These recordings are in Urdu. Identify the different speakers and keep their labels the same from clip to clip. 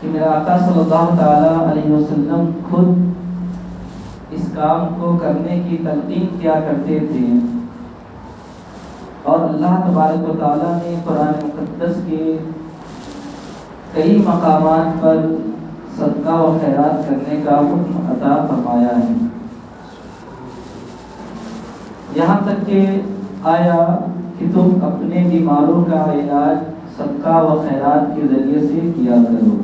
Speaker 1: کہ میرا آقا صلی اللہ تعالیٰ علیہ وسلم خود اس کام کو کرنے کی تلقین کیا کرتے تھے، اور اللہ تبارک و تعالیٰ نے قرآن مقدس کے کئی مقامات پر صدقہ و خیرات کرنے کا حکم عطا فرمایا ہے، یہاں تک کہ آیا کہ تم اپنے بیماروں کا علاج صدقہ و خیرات کے ذریعے سے کیا کرو۔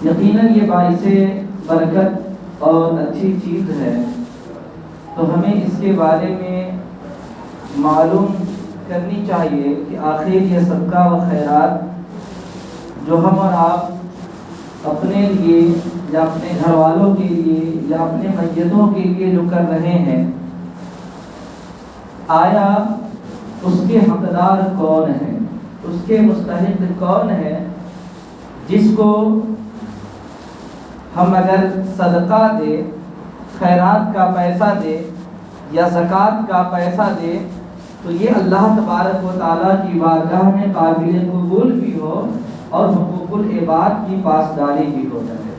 Speaker 1: یقیناً یہ باعث برکت اور اچھی چیز ہے، تو ہمیں اس کے بارے میں معلوم کرنی چاہیے کہ آخر یہ صدقہ و خیرات جو ہم اور آپ اپنے لیے یا اپنے گھر والوں کے لیے یا اپنے میتوں کے لیے جو کر رہے ہیں، آیا اس کے حقدار کون ہے، اس کے مستحق کون ہے، جس کو ہم اگر صدقہ دے، خیرات کا پیسہ دے یا زکوٰۃ کا پیسہ دے تو یہ اللہ تبارک و تعالیٰ کی بارگاہ میں قابل قبول بھی ہو اور حقوق العباد کی پاسداری بھی ہو جائے۔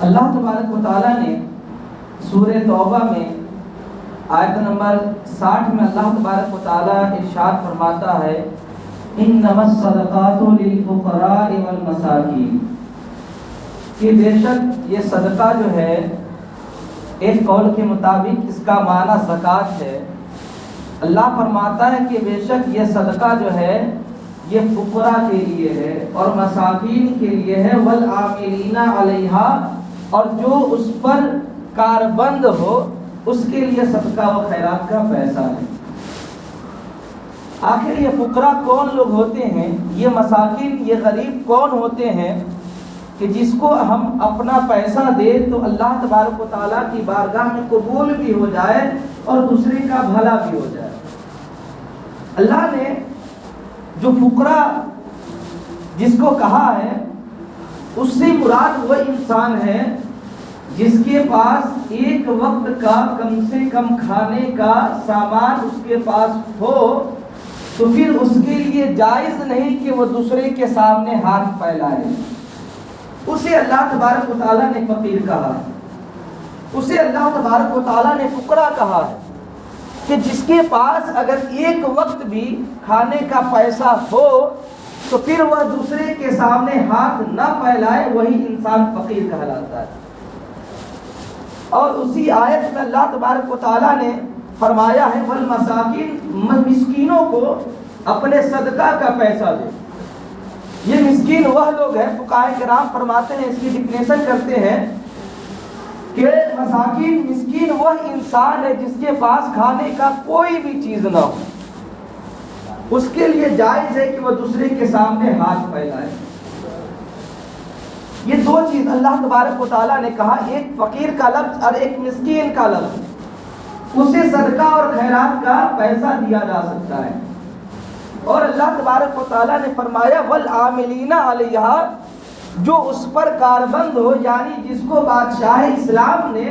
Speaker 1: اللہ تبارک و تعالیٰ نے سورہ توبہ میں آیت نمبر 60 میں اللہ تبارک و تعالیٰ ارشاد فرماتا ہے انما الصدقات للفقراء والمساکین، کہ بے شک یہ صدقہ جو ہے، ایک قول کے مطابق اس کا معنی زکوٰۃ ہے۔ اللہ فرماتا ہے کہ بے شک یہ صدقہ جو ہے یہ فقراء کے لیے ہے اور مساکین کے لیے ہے، والعاملین علیہا، اور جو اس پر کاربند ہو اس کے لیے صدقہ و خیرات کا پیسہ ہے۔ آخر یہ فقراء کون لوگ ہوتے ہیں، یہ مساکین، یہ غریب کون ہوتے ہیں کہ جس کو ہم اپنا پیسہ دے تو اللہ تبارک و تعالیٰ کی بارگاہ میں قبول بھی ہو جائے اور دوسرے کا بھلا بھی ہو جائے۔ اللہ نے جو فقراء جس کو کہا ہے، اس سے مراد وہ انسان ہے جس کے پاس ایک وقت کا کم سے کم کھانے کا سامان اس کے پاس ہو، تو پھر اس کے لیے جائز نہیں کہ وہ دوسرے کے سامنے ہاتھ پھیلائے۔ اسے اللہ تبارک و تعالیٰ نے فقیر کہا ہے، اسے اللہ تبارک و تعالیٰ نے فقراء کہا ہے، کہ جس کے پاس اگر ایک وقت بھی کھانے کا پیسہ ہو تو پھر وہ دوسرے کے سامنے ہاتھ نہ پھیلائے، وہی انسان فقیر کہلاتا ہے۔ اور اسی آیت میں اللہ تبارک و تعالیٰ نے فرمایا ہے والمساکین، مسکینوں کو اپنے صدقہ کا پیسہ دے۔ یہ مسکین وہ لوگ ہیں، فقہاء کرام فرماتے ہیں، اس کی ڈیفینیشن کرتے ہیں کہ مساکین، مسکین وہ انسان ہے جس کے پاس کھانے کا کوئی بھی چیز نہ ہو، اس کے لیے جائز ہے کہ وہ دوسرے کے سامنے ہاتھ پھیلائے۔ یہ دو چیز اللہ تبارک و تعالیٰ نے کہا، ایک فقیر کا لفظ اور ایک مسکین کا لفظ، اسے صدقہ اور خیرات کا پیسہ دیا جا سکتا ہے۔ اور اللہ تبارک و تعالیٰ نے فرمایا والعاملین علیہا، جو اس پر کاربند ہو، یعنی جس کو بادشاہ اسلام نے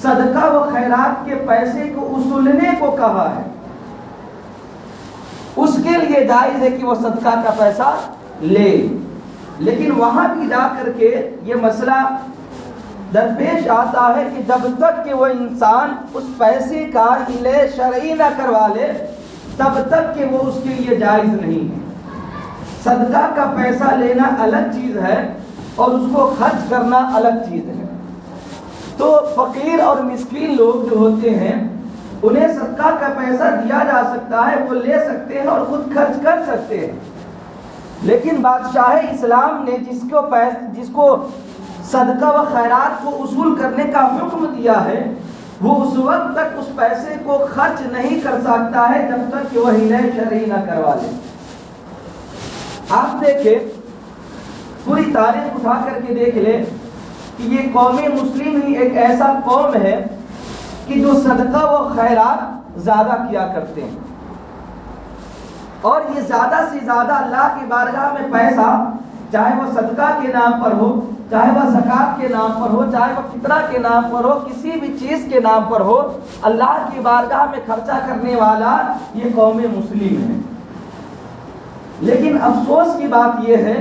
Speaker 1: صدقہ و خیرات کے پیسے کو اصولنے کو کہا ہے، اس کے لیے جائز ہے کہ وہ صدقہ کا پیسہ لے۔ لیکن وہاں بھی جا کر کے یہ مسئلہ درپیش آتا ہے کہ جب تک کہ وہ انسان اس پیسے کا ہلے شرعی نہ کروا لے تب تک کہ وہ اس کے لیے جائز نہیں ہے۔ صدقہ کا پیسہ لینا الگ چیز ہے اور اس کو خرچ کرنا الگ چیز ہے۔ تو فقیر اور مسکین لوگ جو ہوتے ہیں انہیں صدقہ کا پیسہ دیا جا سکتا ہے، وہ لے سکتے ہیں اور خود خرچ کر سکتے ہیں، لیکن بادشاہ اسلام نے جس کو صدقہ و خیرات کو اصول کرنے کا حکم دیا ہے، وہ اس وقت تک اس پیسے کو خرچ نہیں کر سکتا ہے جب تک کہ وہ ہلے شرعی نہ کروا لے۔ آپ دیکھیں، پوری تاریخ اٹھا کر کے دیکھ لیں کہ یہ قوم مسلم ہی ایک ایسا قوم ہے کہ جو صدقہ و خیرات زیادہ کیا کرتے ہیں، اور یہ زیادہ سے زیادہ اللہ کی بارگاہ میں پیسہ، چاہے وہ صدقہ کے نام پر ہو، چاہے وہ زکوٰۃ کے نام پر ہو، چاہے وہ فطرہ کے نام پر ہو، کسی بھی چیز کے نام پر ہو، اللہ کی بارگاہ میں خرچہ کرنے والا یہ قوم مسلم ہے۔ لیکن افسوس کی بات یہ ہے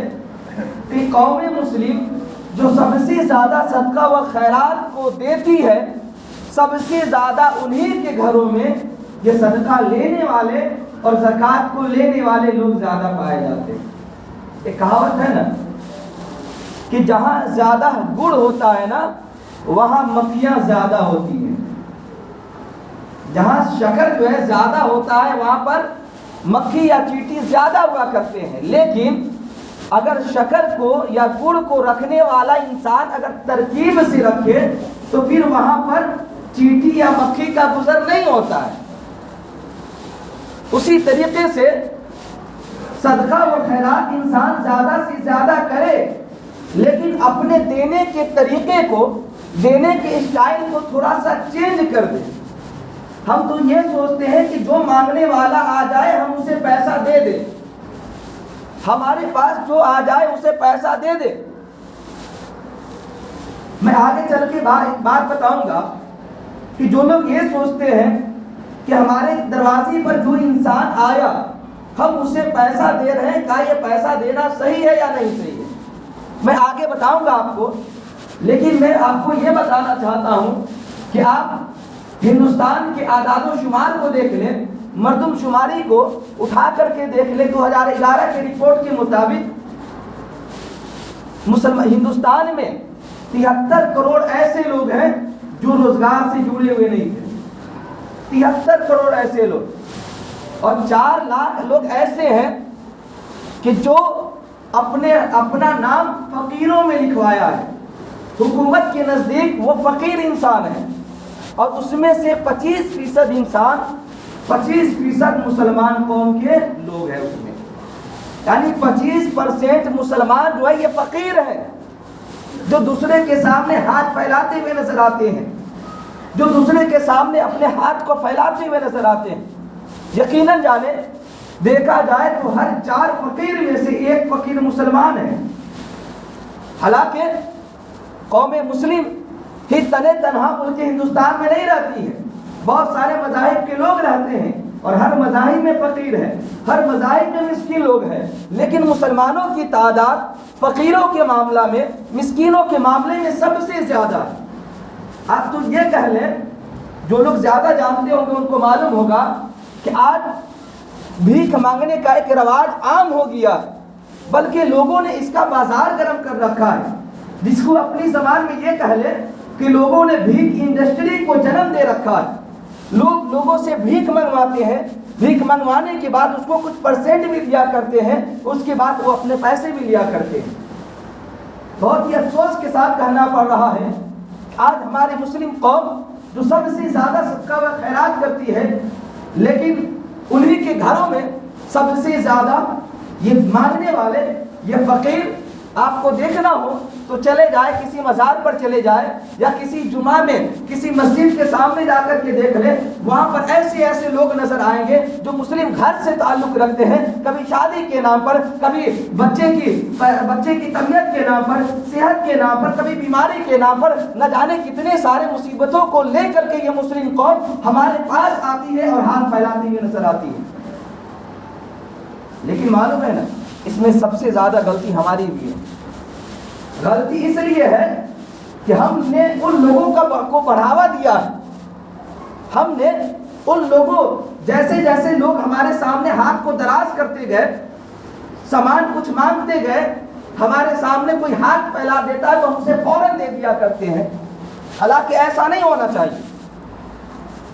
Speaker 1: کہ قوم مسلم جو سب سے زیادہ صدقہ و خیرات کو دیتی ہے، سب سے زیادہ انہی کے گھروں میں یہ صدقہ لینے والے اور زکوٰۃ کو لینے والے لوگ زیادہ پائے جاتے ہیں۔ ایک کہاوت ہے نا کہ جہاں زیادہ گڑ ہوتا ہے نا وہاں مکھیاں زیادہ ہوتی ہیں، جہاں شکر جو ہے زیادہ ہوتا ہے وہاں پر مکھی یا چیٹی زیادہ ہوا کرتے ہیں۔ لیکن اگر شکر کو یا گڑ کو رکھنے والا انسان اگر ترکیب سے رکھے تو پھر وہاں پر چیٹی یا مکھی کا گزر نہیں ہوتا ہے۔ اسی طریقے سے صدقہ و خیرات انسان زیادہ سے زیادہ کرے، لیکن اپنے دینے کے طریقے کو، دینے کے اسٹائل کو تھوڑا سا چینج کر دے۔ ہم تو یہ سوچتے ہیں کہ جو مانگنے والا آ جائے ہم اسے پیسہ دے دیں، ہمارے پاس جو آ جائے اسے پیسہ دے دے۔ میں آگے چل کے ایک بات بتاؤں گا کہ جو لوگ یہ سوچتے ہیں کہ ہمارے دروازے پر جو انسان آیا ہم اسے پیسہ دے رہے ہیں، کیا یہ پیسہ دینا صحیح ہے یا نہیں صحیح ہے، میں آگے بتاؤں گا آپ کو۔ لیکن میں آپ کو یہ بتانا چاہتا ہوں کہ آپ ہندوستان کے اعداد و شمار کو دیکھ لیں، مردم شماری کو اٹھا کر کے دیکھ لیں۔ 2011 کی رپورٹ کے مطابق ہندوستان میں 73 کروڑ ایسے لوگ ہیں جو روزگار سے جڑے ہوئے نہیں تھے، 73 کروڑ ایسے لوگ، اور 4 لاکھ لوگ ایسے ہیں کہ جو اپنا نام فقیروں میں لکھوایا ہے۔ حکومت کے نزدیک وہ فقیر انسان ہے، اور اس میں سے 25% انسان 25% مسلمان قوم کے لوگ ہیں اس میں، یعنی 25% مسلمان جو ہے یہ فقیر ہے، جو دوسرے کے سامنے ہاتھ پھیلاتے ہوئے نظر آتے ہیں، جو دوسرے کے سامنے اپنے ہاتھ کو پھیلاتے ہوئے نظر آتے ہیں۔ یقیناً جانے دیکھا جائے تو ہر 4 فقیر میں سے 1 فقیر مسلمان ہے۔ حالانکہ قوم مسلم ہی تنہا ملک ہندوستان میں نہیں رہتی ہے، بہت سارے مذاہب کے لوگ رہتے ہیں، اور ہر مذاہب میں فقیر ہے، ہر مذاہب میں مسکین لوگ ہیں، لیکن مسلمانوں کی تعداد فقیروں کے معاملہ میں، مسکینوں کے معاملے میں سب سے زیادہ ہے۔ آپ تو یہ کہہ لیں، جو لوگ زیادہ جانتے ہوں گے ان کو معلوم ہوگا کہ آج بھیک مانگنے کا ایک رواج عام ہو گیا ہے، بلکہ لوگوں نے اس کا بازار گرم کر رکھا ہے، جس کو اپنی زبان میں یہ کہہ لیں کہ لوگوں نے بھیک انڈسٹری کو جنم دے رکھا ہے۔ لوگوں سے بھیک منگواتے ہیں، بھیک منگوانے کے بعد اس کو کچھ پرسنٹ بھی دیا کرتے ہیں، اس کے بعد وہ اپنے پیسے بھی لیا کرتے ہیں۔ بہت ہی افسوس کے ساتھ کہنا پڑ رہا ہے، آج ہماری مسلم قوم جو سب سے زیادہ صدقہ و خیرات کرتی ہے، لیکن انہی کے گھروں میں سب سے زیادہ یہ مانگنے والے، یہ فقیر آپ کو دیکھنا ہو تو چلے جائے کسی مزار پر چلے جائے یا کسی جمعہ میں کسی مسجد کے سامنے جا کر کے دیکھ لے، وہاں پر ایسے لوگ نظر آئیں گے جو مسلم گھر سے تعلق رکھتے ہیں، کبھی شادی کے نام پر، کبھی بچے کی طبیعت کے نام پر، صحت کے نام پر، کبھی بیماری کے نام پر، نہ جانے کتنے سارے مصیبتوں کو لے کر کے یہ مسلم قوم ہمارے پاس آتی ہے اور ہاتھ پھیلاتی ہوئی نظر آتی ہے۔ لیکن معلوم ہے نا اس میں سب سے زیادہ غلطی ہماری بھی ہے۔ غلطی اس لیے ہے کہ ہم نے ان لوگوں کو بڑھاوا دیا ہے، ہم نے ان لوگوں جیسے لوگ ہمارے سامنے ہاتھ کو دراز کرتے گئے، سامان کچھ مانگتے گئے، ہمارے سامنے کوئی ہاتھ پھیلا دیتا ہے تو ہم اسے فوراً دے دیا کرتے ہیں، حالانکہ ایسا نہیں ہونا چاہیے۔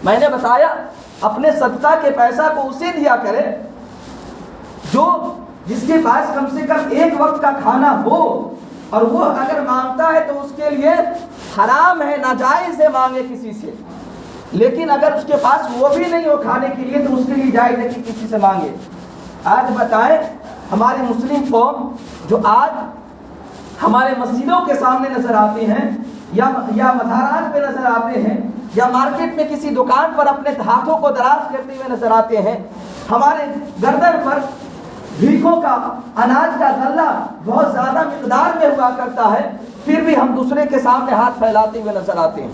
Speaker 1: میں نے بتایا اپنے صدقہ کے پیسہ کو اسے دیا کرے جس کے پاس کم سے کم 1 وقت کا کھانا ہو، اور وہ اگر مانگتا ہے تو اس کے لیے حرام ہے، ناجائز ہے مانگے کسی سے، لیکن اگر اس کے پاس وہ بھی نہیں ہو کھانے کے لیے تو اس کے لیے جائز ہے کہ کسی سے مانگے۔ آج بتائیں ہمارے مسلم قوم جو آج ہمارے مسجدوں کے سامنے نظر آتے ہیں یا مزارات پہ نظر آتے ہیں یا مارکیٹ میں کسی دکان پر اپنے ہاتھوں کو دراز کرتے ہوئے نظر آتے ہیں، ہمارے گردن پر بھیکوں کا، اناج کا غلہ بہت زیادہ مقدار میں ہوا کرتا ہے، پھر بھی ہم دوسرے کے سامنے ہاتھ پھیلاتے ہوئے نظر آتے ہیں۔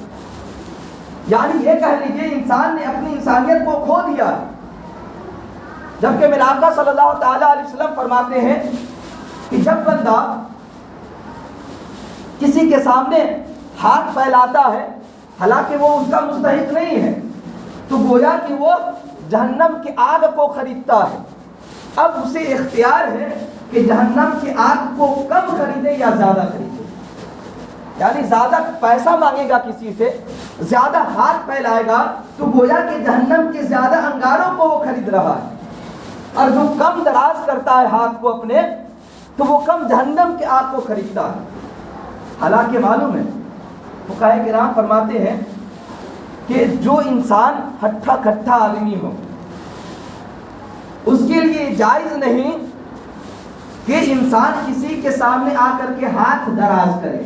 Speaker 1: یعنی یہ کہہ لیجیے انسان نے اپنی انسانیت کو کھو دیا۔ جبکہ میرے آقا صلی اللہ تعالیٰ علیہ وسلم فرماتے ہیں کہ جب بندہ کسی کے سامنے ہاتھ پھیلاتا ہے حالانکہ وہ اس کا مستحق نہیں ہے تو گویا کہ وہ جہنم کی آگ کو خریدتا ہے. اب اسے اختیار ہے کہ جہنم کی آگ کو کم خریدے یا زیادہ خریدے. یعنی زیادہ پیسہ مانگے گا کسی سے, زیادہ ہاتھ پھیلائے گا تو گویا کہ جہنم کے زیادہ انگاروں کو وہ خرید رہا ہے, اور جو کم دراز کرتا ہے ہاتھ کو اپنے تو وہ کم جہنم کی آگ کو خریدتا ہے. حالانکہ معلوم ہے فقہاء کرام فرماتے ہیں کہ جو انسان ہٹھا کٹھا آدمی ہو اس کے لیے جائز نہیں کہ انسان کسی کے سامنے آ کر کے ہاتھ دراز کرے.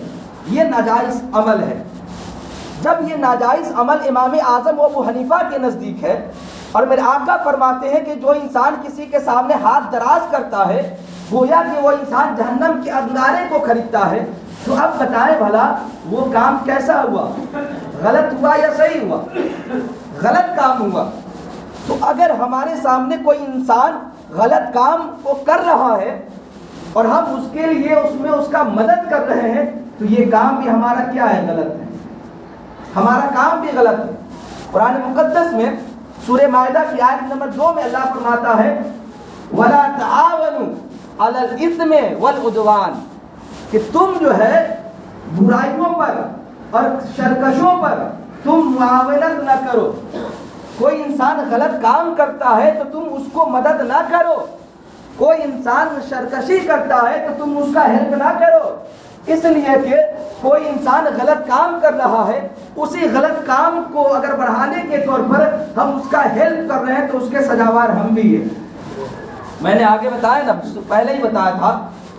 Speaker 1: یہ ناجائز عمل ہے. جب یہ ناجائز عمل امام اعظم ابو حنیفہ کے نزدیک ہے اور میرے آقا فرماتے ہیں کہ جو انسان کسی کے سامنے ہاتھ دراز کرتا ہے گویا کہ وہ انسان جہنم کے انگارے کو خریدتا ہے, تو اب بتائیں بھلا وہ کام کیسا ہوا, غلط ہوا یا صحیح ہوا؟ غلط کام ہوا. تو اگر ہمارے سامنے کوئی انسان غلط کام کو کر رہا ہے اور ہم اس کے لیے اس کا مدد کر رہے ہیں تو یہ کام بھی ہمارا کیا ہے, غلط ہے. ہمارا کام بھی غلط ہے. قرآن مقدس میں سورہ مائدہ کی آیت نمبر 2 میں اللہ فرماتا ہے وَلَا تَعَاوَنُوا عَلَى الْإِثْمِ وَالْعُدْوَانِ, کہ تم جو ہے برائیوں پر اور شرکشوں پر تم معاونت نہ کرو. کوئی انسان غلط کام کرتا ہے تو تم اس کو مدد نہ کرو, کوئی انسان شرکشی کرتا ہے تو تم اس کا ہیلپ نہ کرو. اس لیے کہ کوئی انسان غلط کام کر رہا ہے, اسی غلط کام کو اگر بڑھانے کے طور پر ہم اس کا ہیلپ کر رہے ہیں تو اس کے سزاوار ہم بھی ہیں. میں نے آگے بتایا نا, پہلے ہی بتایا تھا,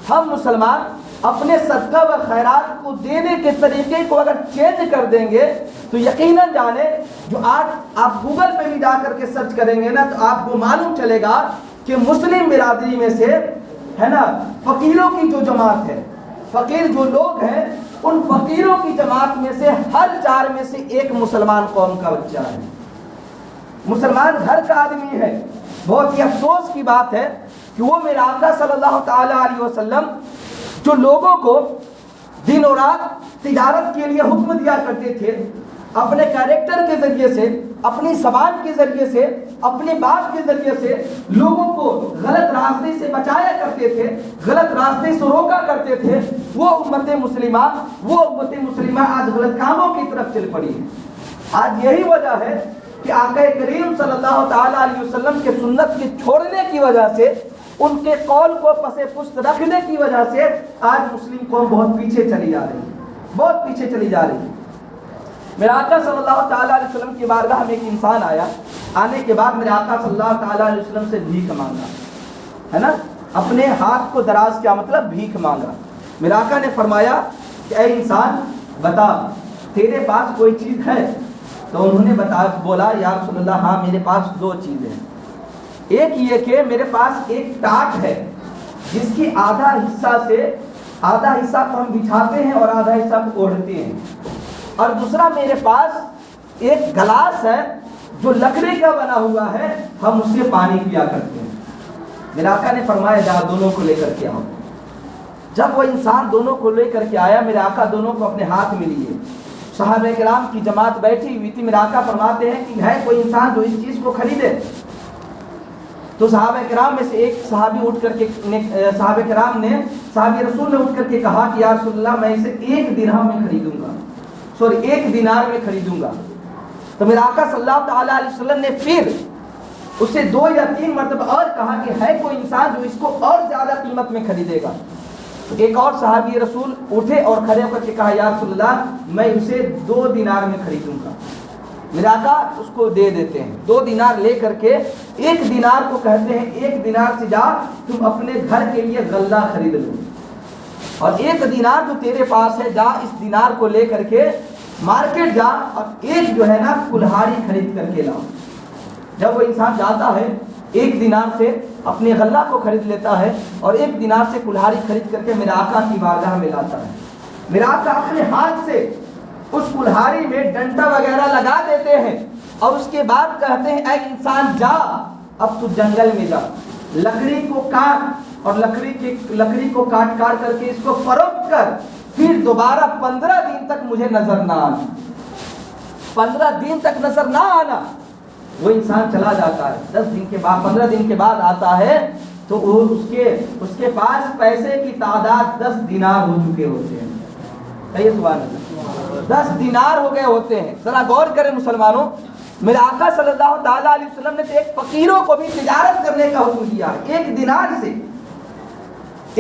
Speaker 1: ہم مسلمان اپنے صدقہ و خیرات کو دینے کے طریقے کو اگر چینج کر دیں گے تو یقیناً جانیں, جو آج آپ گوگل پہ بھی جا کر کے سرچ کریں گے نا تو آپ کو معلوم چلے گا کہ مسلم برادری میں سے ہے نا فقیروں کی جو جماعت ہے, فقیر جو لوگ ہیں ان فقیروں کی جماعت میں سے ہر 4 میں سے 1 مسلمان قوم کا بچہ ہے, مسلمان گھر کا آدمی ہے. بہت ہی افسوس کی بات ہے کہ وہ میرے آقا صلی اللہ تعالیٰ علیہ وسلم جو لوگوں کو دن اور رات تجارت کے لیے حکم دیا کرتے تھے, اپنے کیریکٹر کے ذریعے سے, اپنی زبان کے ذریعے سے, اپنے بات کے ذریعے سے لوگوں کو غلط راستے سے بچایا کرتے تھے, غلط راستے سے روکا کرتے تھے, وہ امت مسلمہ آج غلط کاموں کی طرف چل پڑی ہے. آج یہی وجہ ہے کہ آقا کریم صلی اللہ تعالیٰ علیہ وسلم کے سنت کے چھوڑنے کی وجہ سے, ان کے قول کو پس پشت رکھنے کی وجہ سے آج مسلم قوم بہت پیچھے چلی جا رہی ہے, بہت پیچھے چلی جا رہی ہے. میرے آقا صلی اللہ تعالیٰ علیہ وسلم کی بارگاہ میں ایک انسان آیا, آنے کے بعد میرے آقا صلی اللہ تعالیٰ علیہ وسلم سے بھیک مانگا, ہے نا, اپنے ہاتھ کو دراز کیا مطلب بھیک مانگا. میرے آقا نے فرمایا کہ اے انسان بتا تیرے پاس کوئی چیز ہے؟ تو انہوں نے بولا یا رسول اللہ ہاں میرے پاس 2 چیزیں ہیں. ایک یہ کہ میرے پاس ایک ٹاٹ ہے جس کی آدھا حصہ کو ہم بچھاتے ہیں اور آدھا حصہ کو اوڑھتے ہیں, اور دوسرا میرے پاس ایک گلاس ہے جو لکڑی کا بنا ہوا ہے, ہم اس سے پانی پیا کرتے ہیں. میرے آقا نے فرمایا جا دونوں کو لے کر کے آؤ. جب وہ انسان دونوں کو لے کر کے آیا, میرے آقا دونوں کو اپنے ہاتھ میں لیے. صحابہ کرام کی جماعت بیٹھی ہوئی تھی. میرے آقا فرماتے ہیں کہ ہے کوئی انسان جو اس چیز کو خریدے؟ تو صحابہ کرام میں سے ایک صحابی اٹھ کر کے صحابی رسول نے اٹھ کر کے کہا کہ یا رسول اللہ میں اسے 1 درہم میں خریدوں گا, 1 دینار میں خریدوں گا. تو میرے آقا صلی اللہ تعالیٰ علیہ وسلم نے پھر اسے 2 یا 3 مرتبہ اور کہا کہ ہے کوئی انسان جو اس کو اور زیادہ قیمت میں خریدے گا. ایک اور صحابی رسول اٹھے اور کھڑے ہو کر کے کہا یا رسول اللہ میں اسے 2 دینار میں خریدوں گا. میرے آقا اس کو دے دیتے ہیں. 2 دینار لے کر کے, 1 دینار کو کہتے ہیں 1 دینار سے جا تم اپنے گھر کے لیے غلہ خرید لو, اور 1 دینار جو تیرے پاس ہے جا اس دینار کو لے کر کے مارکیٹ جا اور ایک جو ہے نا کلہاڑی خرید کر کے لاؤ. جب وہ انسان جاتا ہے 1 دینار سے اپنے غلہ کو خرید لیتا ہے اور 1 دینار سے کلہاڑی خرید کر کے میرے آقا کی بارگاہ میں لاتا ہے. میرے آقا اپنے ہاتھ سے اس کلہاڑی میں ڈنڈا وغیرہ لگا دیتے ہیں اور اس کے بعد کہتے ہیں اے انسان جا اب تو جنگل میں جا، لکڑی کو کاٹ اور لکڑی کو کاٹ کر کے اس کو فروخت کر، پھر دوبارہ 15 دن تک مجھے نظر نہ آنا، 15 دن تک نظر نہ آنا۔ وہ انسان چلا جاتا ہے، 10 دن کے بعد 15 دن کے بعد آتا ہے تو وہ اس کے پاس پیسے کی تعداد 10 دینار ہو چکے ہوتے ہیں۔ سبحان اللہ، 10 دینار ہو گئے ہوتے ہیں۔ ذرا غور کریں مسلمانوں، میرے آقا صلی اللہ تعالیٰ علیہ وسلم نے تو ایک فقیروں کو بھی تجارت کرنے کا حکم دیا ہے۔ 1 دینار سے،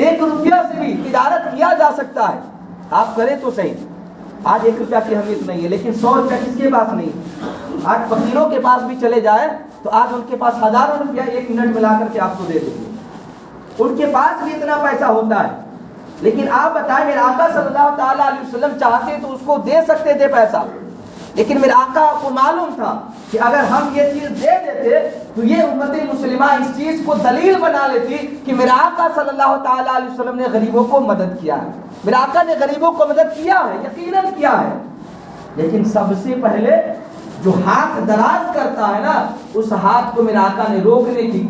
Speaker 1: 1 روپیہ سے بھی تجارت کیا جا سکتا ہے، آپ کریں تو صحیح۔ آج 1 روپیہ کی اہمیت نہیں ہے، لیکن 100 روپیہ کس کے پاس نہیں؟ آج فقیروں کے پاس بھی چلے جائیں تو آج ان کے پاس ہزاروں روپیہ 1 منٹ میں لا کر کے آپ کو دے دیں گے، ان کے پاس بھی اتنا پیسہ ہوتا ہے۔ لیکن آپ بتائیں، میرے آقا صلی اللہ تعالیٰ علیہ وسلم چاہتے تو اس کو دے سکتے تھے پیسہ، لیکن میرے آقا کو معلوم تھا کہ اگر ہم یہ چیز دے دیتے تو یہ امت مسلمہ اس چیز کو دلیل بنا لیتی کہ میرے آقا صلی اللہ تعالیٰ علیہ وسلم نے غریبوں کو مدد کیا ہے، میرے آقا نے غریبوں کو مدد کیا ہے، یقیناً کیا ہے۔ لیکن سب سے پہلے جو ہاتھ دراز کرتا ہے نا، اس ہاتھ کو میرے آقا نے روکنے کی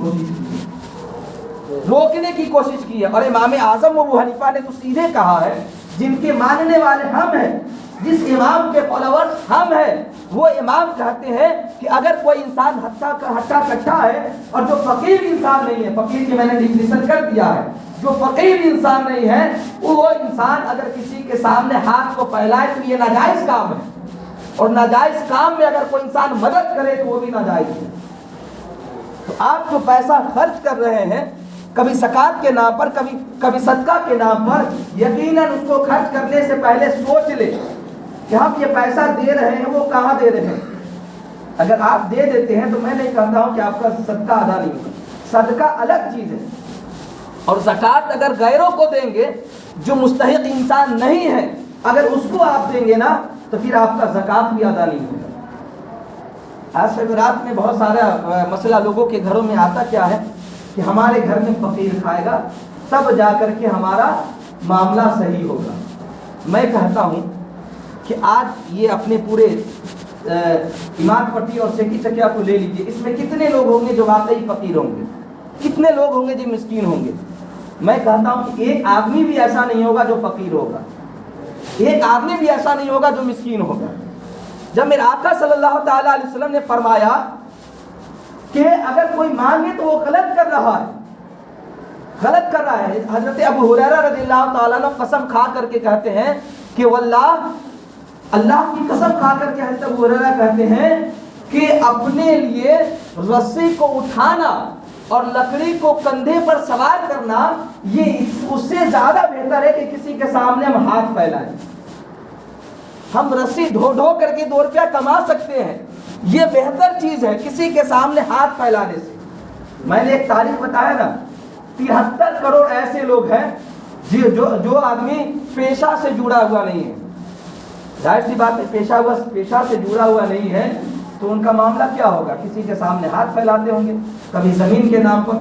Speaker 1: کوشش کی ہے۔ اور امام اعظم ابو حنیفہ نے تو سیدھے کہا ہے، جن کے ماننے والے ہم ہیں، جس امام کے فالوورز ہم ہیں، وہ امام کہتے ہیں کہ اگر کوئی انسان ہٹا کٹھا ہے اور جو فقیر انسان نہیں ہے، فقیر کی میں نے ڈیفینیشن کر دیا ہے، جو فقیر انسان نہیں ہے وہ انسان اگر کسی کے سامنے ہاتھ کو پھیلائے تو یہ ناجائز کام ہے، اور ناجائز کام میں اگر کوئی انسان مدد کرے تو وہ بھی ناجائز ہے۔ تو آپ جو پیسہ خرچ کر رہے ہیں، کبھی زکوٰۃ کے نام پر، کبھی صدقہ کے نام پر، یقیناً اس کو خرچ کرنے سے پہلے سوچ لیں کہ ہم یہ پیسہ دے رہے ہیں وہ کہاں دے رہے ہیں۔ اگر آپ دے دیتے ہیں تو میں نہیں کہتا ہوں کہ آپ کا صدقہ ادا نہیں ہوگا، صدقہ الگ چیز ہے، اور زکوٰۃ اگر غیروں کو دیں گے جو مستحق انسان نہیں ہے، اگر اس کو آپ دیں گے نا تو پھر آپ کا زکوٰۃ بھی ادا نہیں ہوگا۔ آج شب رات میں بہت سارا مسئلہ لوگوں کے گھروں میں آتا کیا ہے کہ ہمارے گھر میں فقیر کھائے گا تب جا کر کے ہمارا معاملہ صحیح ہوگا۔ میں کہتا ہوں کہ آج یہ اپنے پورے ایمان پٹی اور سیکی چکیا کو لے لیجئے، اس میں کتنے لوگ ہوں گے جو واقعی فقیر ہوں گے، کتنے لوگ ہوں گے جو مسکین ہوں گے۔ میں کہتا ہوں کہ ایک آدمی بھی ایسا نہیں ہوگا جو فقیر ہوگا، ایک آدمی بھی ایسا نہیں ہوگا جو مسکین ہوگا۔ جب میرے آقا صلی اللہ تعالیٰ علیہ وسلم نے فرمایا کہ اگر کوئی مانگے تو وہ غلط کر رہا ہے، حضرت ابو ہریرہ رضی اللہ تعالیٰ عنہ قسم کھا کر کے کہتے ہیں کہ واللہ، اللہ کی قسم کھا کر کے حضرت ابو ہریرہ کہتے ہیں کہ اپنے لیے رسی کو اٹھانا اور لکڑی کو کندھے پر سوار کرنا یہ اس سے زیادہ بہتر ہے کہ کسی کے سامنے ہم ہاتھ پھیلائیں۔ ہم رسی ڈھو کر کے 2 روپیہ کما سکتے ہیں، یہ بہتر چیز ہے کسی کے سامنے ہاتھ پھیلانے سے۔ میں نے ایک تاریخ بتایا نا، 73 کروڑ ایسے لوگ ہیں جو آدمی پیشہ سے جڑا ہوا نہیں ہے۔ ظاہر سی بات ہے، پیشہ سے جڑا ہوا نہیں ہے تو ان کا معاملہ کیا ہوگا؟ کسی کے سامنے ہاتھ پھیلاتے ہوں گے، کبھی زمین کے نام پر،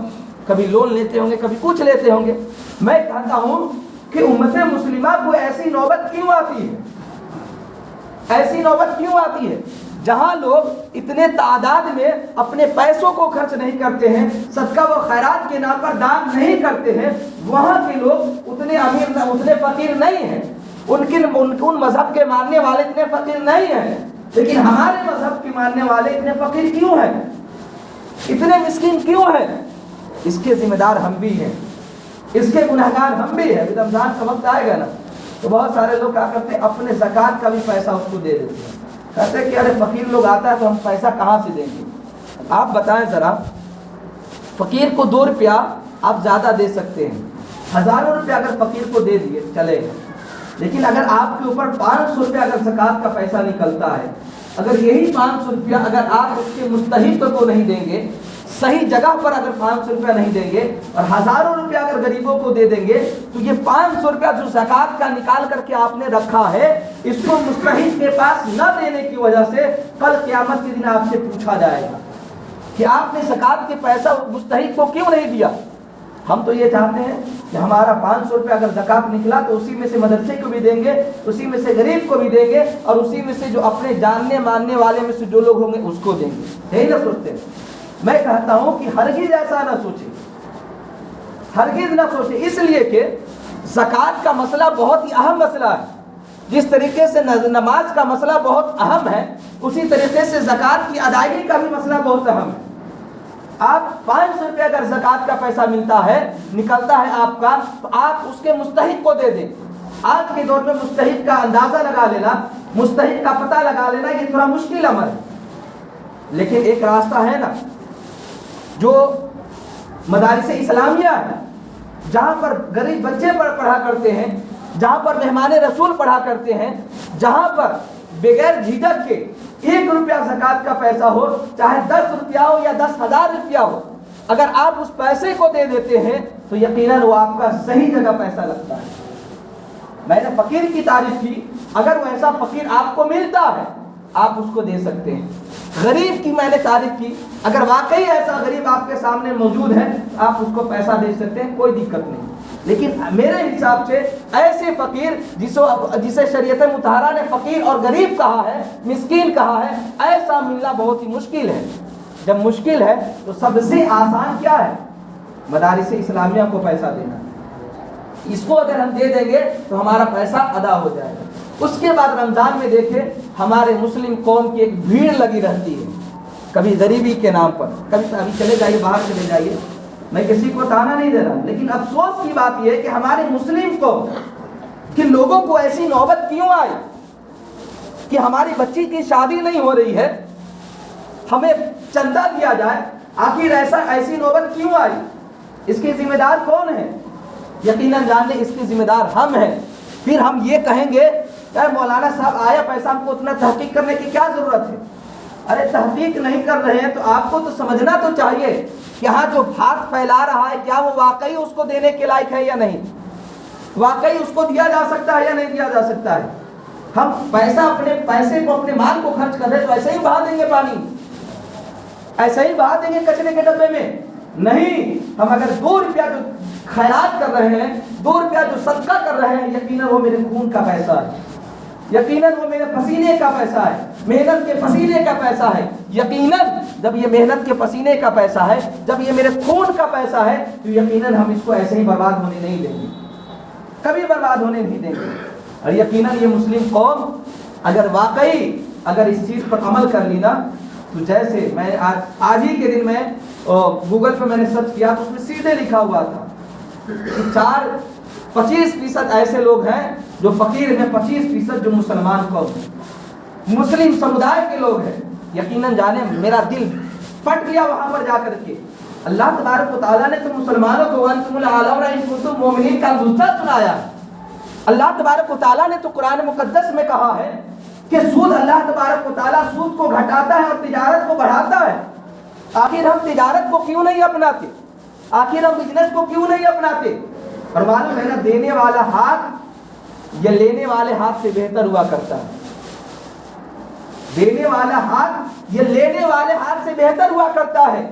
Speaker 1: کبھی لون لیتے ہوں گے، کبھی کچھ لیتے ہوں گے۔ میں کہتا ہوں کہ امت مسلمہ کو ایسی نوبت کیوں آتی ہے، ایسی نوبت کیوں آتی ہے جہاں لوگ اتنے تعداد میں اپنے پیسوں کو خرچ نہیں کرتے ہیں، صدقہ و خیرات کے نام پر دان نہیں کرتے ہیں، وہاں کے لوگ اتنے امیر، اتنے فقیر نہیں ہیں، ان مذہب کے ماننے والے اتنے فقیر نہیں ہیں، لیکن ہمارے مذہب کے ماننے والے اتنے فقیر کیوں ہیں، اتنے مسکین کیوں ہیں؟ اس کے ذمہ دار ہم بھی ہیں، اس کے گنہگار ہم بھی ہیں۔ رمضان کا وقت آئے گا نا تو بہت سارے لوگ کیا کرتے ہیں، اپنے زکوٰۃ کا بھی پیسہ اس کو دے دیتے ہیں، کہتے ہیں کہ ارے فقیر لوگ آتا ہے تو ہم پیسہ کہاں سے دیں گے۔ آپ بتائیں ذرا، فقیر کو 2 روپیہ آپ زیادہ دے سکتے ہیں، ہزاروں روپیہ اگر فقیر کو دے دیے چلے گا، لیکن اگر آپ کے اوپر 500 روپیہ اگر زکوٰۃ کا پیسہ نکلتا ہے، اگر یہی 500 روپیہ اگر آپ اس کے مستحق کو نہیں دیں گے، صحیح جگہ پر اگر 500 روپیہ نہیں دیں گے اور ہزاروں روپیہ اگر غریبوں کو دے دیں گے تو یہ 500 روپیہ جو زکوٰۃ کا نکال کر کے آپ نے رکھا ہے، اس کو مستحق کے پاس نہ دینے کی وجہ سے کل قیامت کے دن آپ سے پوچھا جائے گا کہ آپ نے زکوٰۃ کے پیسہ مستحق کو کیوں نہیں دیا۔ ہم تو یہ چاہتے ہیں کہ ہمارا 500 روپیہ اگر زکوٰۃ نکلا تو اسی میں سے مدرسے کو بھی دیں گے، اسی میں سے غریب کو بھی دیں گے، اور اسی میں سے جو اپنے جاننے ماننے والے میں سے جو لوگ ہوں گے اس کو دیں گے، یہی نہ سوچتے ہیں۔ میں کہتا ہوں کہ ہرگز ایسا نہ سوچے، ہرگز نہ سوچے، اس لیے کہ زکوٰۃ کا مسئلہ بہت ہی اہم مسئلہ ہے۔ جس طریقے سے نماز کا مسئلہ بہت اہم ہے، اسی طریقے سے زکوٰۃ کی ادائیگی کا بھی مسئلہ بہت اہم ہے۔ آپ 500 روپے اگر زکوٰۃ کا پیسہ ملتا ہے، نکلتا ہے آپ کا، تو آپ اس کے مستحق کو دے دیں۔ آج کے دور میں مستحق کا اندازہ لگا لینا، مستحق کا پتہ لگا لینا، یہ تھوڑا مشکل عمل ہے، لیکن ایک راستہ ہے نا، جو مدارس اسلامیہ ہے، جہاں پر غریب بچے پڑھا کرتے ہیں، جہاں پر مہمان رسول پڑھا کرتے ہیں، جہاں پر بغیر جھجک کے 1 روپیہ زکوٰۃ کا پیسہ ہو، چاہے 10 روپیہ ہو یا 10,000 روپیہ ہو، اگر آپ اس پیسے کو دے دیتے ہیں تو یقیناً وہ آپ کا صحیح جگہ پیسہ لگتا ہے۔ میں نے فقیر کی تعریف کی، اگر وہ ایسا فقیر آپ کو ملتا ہے آپ اس کو دے سکتے ہیں۔ غریب کی میں نے تعریف کی، اگر واقعی ایسا غریب آپ کے سامنے موجود ہے آپ اس کو پیسہ دے سکتے ہیں، کوئی دقت نہیں۔ لیکن میرے حساب سے ایسے فقیر جسے شریعت مطہرہ نے فقیر اور غریب کہا ہے، مسکین کہا ہے، ایسا ملنا بہت ہی مشکل ہے۔ جب مشکل ہے تو سب سے آسان کیا ہے؟ مدارس اسلامیہ کو پیسہ دینا۔ اس کو اگر ہم دے دیں گے تو ہمارا پیسہ ادا ہو جائے گا۔ اس کے بعد رمضان میں دیکھیں ہمارے مسلم قوم کی ایک بھیڑ لگی رہتی ہے، کبھی غریبی کے نام پر، کبھی ابھی چلے جائیے باہر چلے جائیے، میں کسی کو تانا نہیں دے رہا، لیکن افسوس کی بات یہ ہے کہ ہمارے مسلم قوم کہ لوگوں کو ایسی نوبت کیوں آئی کہ ہماری بچی کی شادی نہیں ہو رہی ہے، ہمیں چندہ دیا جائے، آخر ایسی نوبت کیوں آئی؟ اس کے ذمہ دار کون ہے؟ یقیناً جان لیں اس کے ذمہ دار ہم ہیں۔ پھر ہم یہ کہیں گے اے مولانا صاحب آیا پیسہ، ہم کو اتنا تحقیق کرنے کی کیا ضرورت ہے؟ ارے تحقیق نہیں کر رہے ہیں تو آپ کو تو سمجھنا تو چاہیے کہ ہاں جو بھات پھیلا رہا ہے کیا وہ واقعی اس کو دینے کے لائق ہے یا نہیں، واقعی اس کو دیا جا سکتا ہے یا نہیں دیا جا سکتا ہے۔ ہم اپنے پیسے کو، اپنے مال کو خرچ کر رہے تو ایسے ہی بہا دیں گے پانی، ایسے ہی بہا دیں گے کچرے کے ڈبے میں؟ نہیں، ہم اگر 2 روپیہ جو خیرات کر رہے ہیں، 2 روپیہ جو صدقہ کر رہے ہیں، یقیناً وہ میرے خون کا پیسہ ہے، یقیناً وہ میرے پسینے کا پیسہ ہے، محنت کے پسینے کا پیسہ ہے۔ یقیناً جب یہ محنت کے پسینے کا پیسہ ہے، جب یہ میرے خون کا پیسہ ہے، تو یقیناً ہم اس کو ایسے ہی برباد ہونے نہیں دیں گے، کبھی برباد ہونے نہیں دیں گے۔ اور یقیناً یہ مسلم قوم اگر واقعی اس چیز پر عمل کر لی نا، تو جیسے میں آج ہی کے دن میں گوگل پہ میں نے سرچ کیا تو اس میں سیدھے لکھا ہوا تھا کہ 25% ایسے لوگ ہیں جو فقیر ہیں، 25% جو مسلمان قوم ہیں، مسلم سمدائے کے لوگ ہیں۔ یقیناً جانے میرا دل پھٹ گیا وہاں پر جا کر کے۔ اللہ تبارک و تعالیٰ نے تو مسلمانوں کو وَأَنْتُمُ الْأَعْلَوْنَ إِن كُنتُم مُؤْمِنِينَ کا نصرت سنایا۔ اللہ تبارک و تعالیٰ نے تو قرآن مقدس میں کہا ہے کہ سود، اللہ تبارک و تعالیٰ سود کو گھٹاتا ہے اور تجارت کو بڑھاتا ہے۔ آخر ہم تجارت کو کیوں نہیں اپناتے؟ آخر ہم بزنس کو کیوں نہیں اپناتے؟ اور معلوم ہے نا، دینے والا ہاتھ یا لینے والے ہاتھ سے بہتر ہوا کرتا ہے۔ دینے والا ہاتھ یا لینے والے ہاتھ سے بہتر ہوا کرتا ہے۔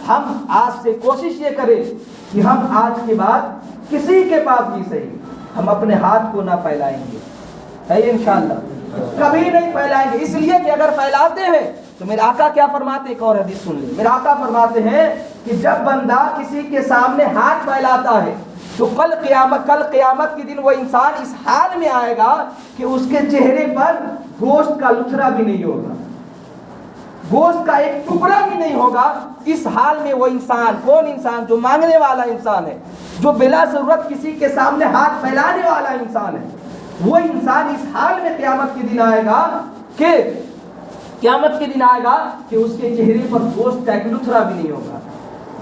Speaker 1: ہم آج سے کوشش یہ کریں کہ ہم آج کے بعد کسی کے پاس بھی صحیح ہم اپنے ہاتھ کو نہ پھیلائیں گے، ہے انشاءاللہ کبھی نہیں پھیلائیں گے۔ اس لیے کہ اگر پھیلاتے ہیں تو میرے آقا کیا فرماتے ہیں، ایک اور حدیث سن لیں۔ میرے آقا فرماتے ہیں کہ جب بندہ کسی کے سامنے ہاتھ پھیلاتا ہے تو کل قیامت کے دن وہ انسان اس حال میں آئے گا کہ اس کے چہرے پر گوشت کا لتھڑا بھی نہیں ہوگا، گوشت کا ایک ٹکڑا بھی نہیں ہوگا۔ اس حال میں وہ انسان، کون انسان؟ جو مانگنے والا انسان ہے، جو بلا ضرورت کسی کے سامنے ہاتھ پھیلانے والا انسان ہے، وہ انسان اس حال میں قیامت کے دن آئے گا کہ اس کے چہرے پر گوشت کا ایک لتھڑا بھی نہیں ہوگا۔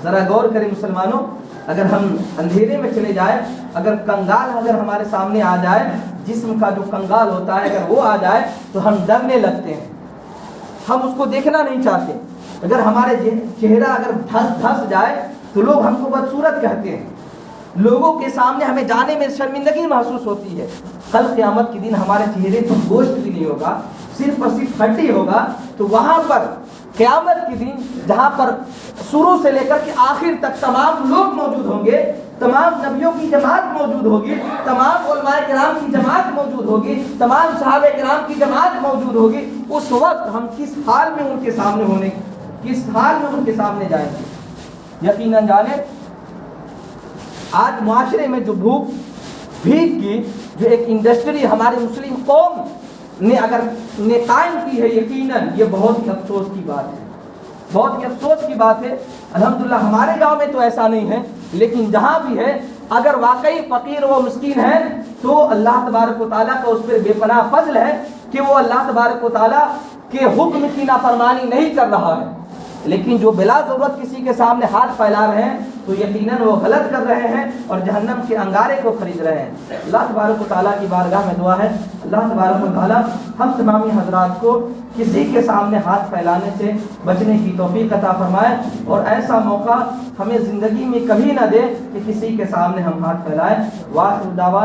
Speaker 1: ذرا غور کریں مسلمانوں، اگر ہم اندھیرے میں چلے جائیں، اگر کنگال ہمارے سامنے آ جائے، جسم کا جو کنگال ہوتا ہے اگر وہ آ جائے تو ہم ڈرنے لگتے ہیں، ہم اس کو دیکھنا نہیں چاہتے۔ اگر ہمارے چہرہ اگر دھس جائے تو لوگ ہم کو بدصورت کہتے ہیں، لوگوں کے سامنے ہمیں جانے میں شرمندگی محسوس ہوتی ہے۔ کل قیامت کے دن ہمارے چہرے پر گوشت بھی نہیں ہوگا، صرف اور صرف ہڈی ہوگا۔ تو وہاں پر قیامت کے دن جہاں پر شروع سے لے کر کے آخر تک تمام لوگ موجود ہوں گے، تمام نبیوں کی جماعت موجود ہوگی، تمام علماء کرام کی جماعت موجود ہوگی، تمام صحابہ کرام کی جماعت موجود ہوگی، اس وقت ہم کس حال میں ان کے سامنے کس حال میں ان کے سامنے جائیں گے۔ یقیناً جانے آج معاشرے میں جو بھیک کی جو ایک انڈسٹری ہمارے مسلم قوم نے قائم کی ہے، یقیناً یہ بہت ہی افسوس کی بات ہے، بہت ہی افسوس کی بات ہے۔ الحمدللہ ہمارے گاؤں میں تو ایسا نہیں ہے، لیکن جہاں بھی ہے اگر واقعی فقیر و مسکین ہے تو اللہ تبارک و تعالیٰ کا اس پر بے پناہ فضل ہے کہ وہ اللہ تبارک و تعالیٰ کے حکم کی نافرمانی نہیں کر رہا ہے، لیکن جو بلا ضرورت کسی کے سامنے ہاتھ پھیلا رہے ہیں تو یقیناً وہ غلط کر رہے ہیں اور جہنم کے انگارے کو خرید رہے ہیں۔ اللہ تبارک و تعالیٰ کی بارگاہ میں دعا ہے اللہ تبارک و تعالیٰ ہم تمامی حضرات کو کسی کے سامنے ہاتھ پھیلانے سے بچنے کی توفیق عطا فرمائے، اور ایسا موقع ہمیں زندگی میں کبھی نہ دے کہ کسی کے سامنے ہم ہاتھ پھیلائیں۔ وآخر دعوانا